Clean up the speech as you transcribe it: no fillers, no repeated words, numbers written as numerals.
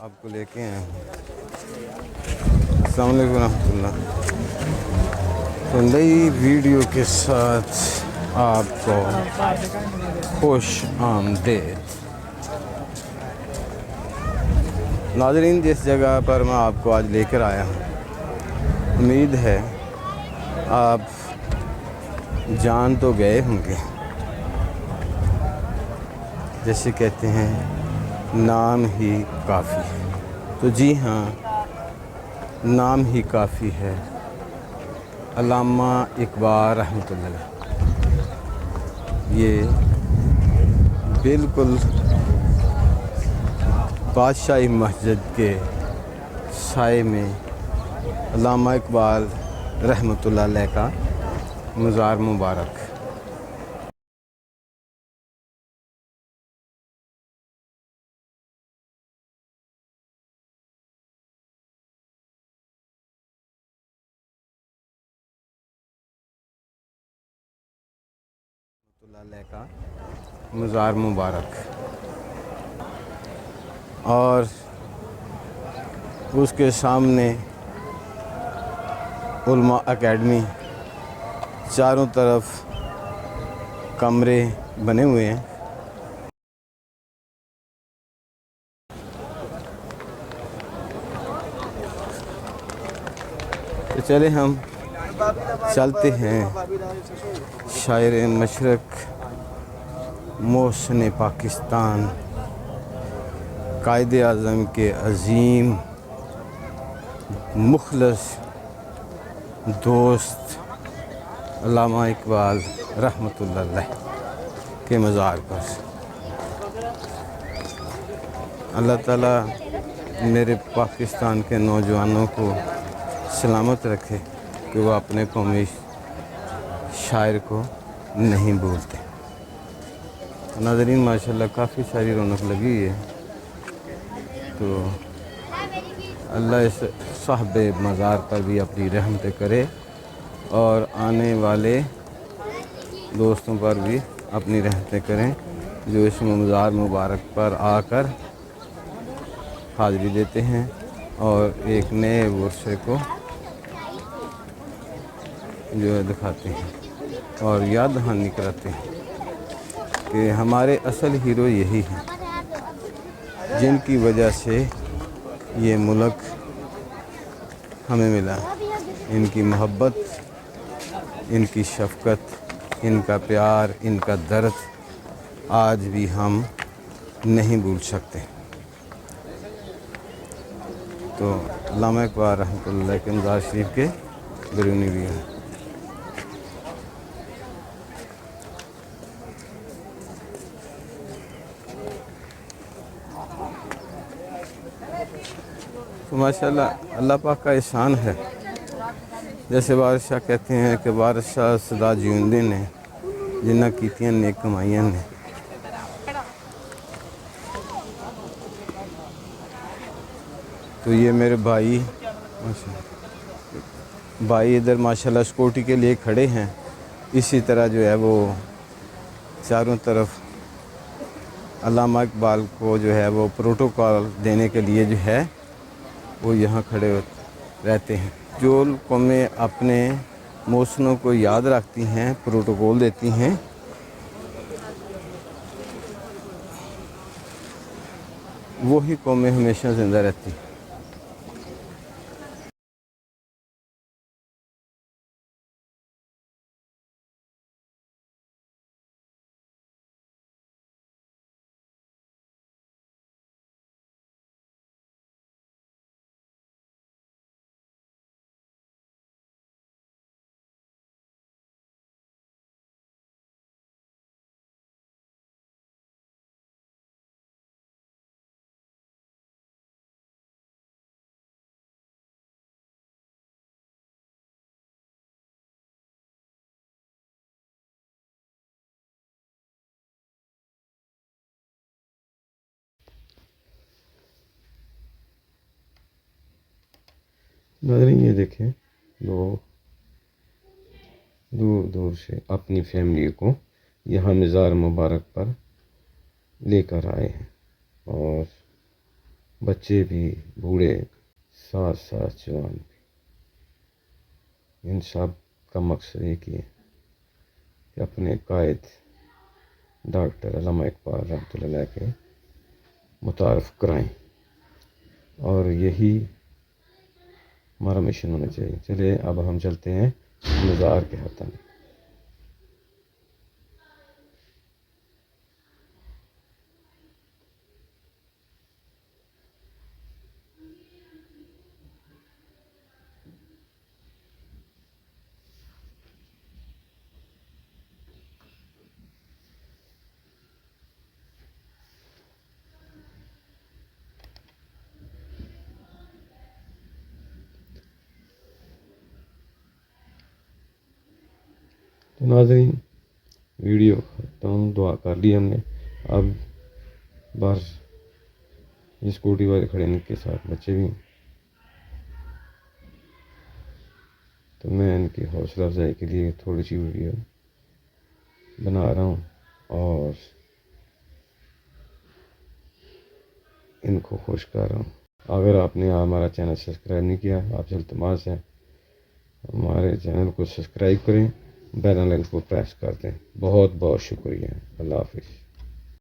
آپ کو لے کے آئے ہیں۔ السلام علیکم ورحمۃ اللہ۔ تو نئی ویڈیو کے ساتھ آپ کو خوش آمدید۔ ناظرین، جس جگہ پر میں آپ کو آج لے کر آیا ہوں، امید ہے آپ جان تو گئے ہوں گے۔ جیسے کہتے ہیں نام ہی کافی ہے، تو جی ہاں، نام ہی کافی ہے۔ علامہ اقبال رحمۃ اللہ علیہ، یہ بالکل بادشاہی مسجد کے سائے میں علامہ اقبال رحمۃ اللہ علیہ کا مزار مبارک۔ اللہ علیہ کا مزار مبارک، اور اس کے سامنے علماء اکیڈمی، چاروں طرف کمرے بنے ہوئے ہیں۔ تو چلے ہم چلتے ہیں شاعر مشرق، محسن پاکستان، قائد اعظم کے عظیم مخلص دوست علامہ اقبال رحمۃ اللہ علیہ کے مزار پر۔ اللہ تعالیٰ میرے پاکستان کے نوجوانوں کو سلامت رکھے کہ وہ اپنے قومی شاعر کو نہیں بھولتے۔ ناظرین، ماشاءاللہ کافی ساری رونق لگی ہے، تو اللہ اس صاحب مزار پر بھی اپنی رحمت کرے، اور آنے والے دوستوں پر بھی اپنی رحمتیں کریں جو اس مزار مبارک پر آ کر حاضری دیتے ہیں اور ایک نئے ورثے کو جو ہے دکھاتے ہیں اور یاد دہانی کراتے ہیں کہ ہمارے اصل ہیرو یہی ہیں، جن کی وجہ سے یہ ملک ہمیں ملا۔ ان کی محبت، ان کی شفقت، ان کا پیار، ان کا درد آج بھی ہم نہیں بھول سکتے۔ تو علامہ اقبال رحمۃ اللہ کے مزار شریف کے بیرونی بھی ہیں۔ تو ماشاءاللہ اللہ پاک کا احسان ہے، جیسے بادشاہ کہتے ہیں کہ بادشاہ سدا جیوندے نے جنہ کیتیاں نیک کمائیاں نے۔ تو یہ میرے بھائی ادھر ماشاءاللہ سکیورٹی کے لیے کھڑے ہیں، اسی طرح جو ہے وہ چاروں طرف علامہ اقبال کو جو ہے وہ پروٹوکول دینے کے لیے جو ہے وہ یہاں کھڑے رہتے ہیں۔ جو قومیں اپنے محسنوں کو یاد رکھتی ہیں، پروٹوکول دیتی ہیں، وہی قومیں ہمیشہ زندہ رہتی ہیں۔ ناظرین، یہ دیکھیں، لوگ دور دور سے اپنی فیملی کو یہاں مزار مبارک پر لے کر آئے ہیں، اور بچے بھی، بوڑھے، ساتھ ساتھ جوان بھی، ان سب کا مقصد ایک ہی ہے کہ اپنے قائد ڈاکٹر علامہ اقبال رحمۃ اللہ علیہ کے متعارف کرائیں، اور یہی ہمارا مشن ہونا چاہیے۔ چلیے اب ہم چلتے ہیں مزار کے ہاتھوں میں۔ تو ناظرین، ویڈیو ختم، دعا کر لی ہم نے۔ اب باہر یہ اسکوٹی والے کھڑے ہیں، ان کے ساتھ بچے بھی ہیں، تو میں ان کی حوصلہ افزائی کے لیے تھوڑی سی ویڈیو بنا رہا ہوں اور ان کو خوش کر رہا ہوں۔ اگر آپ نے ہمارا چینل سبسکرائب نہیں کیا، آپ سے التماس ہے ہمارے چینل کو سبسکرائب کریں، بیل آئیکن کو پریس کر دیں۔ بہت بہت شکریہ۔ اللہ حافظ۔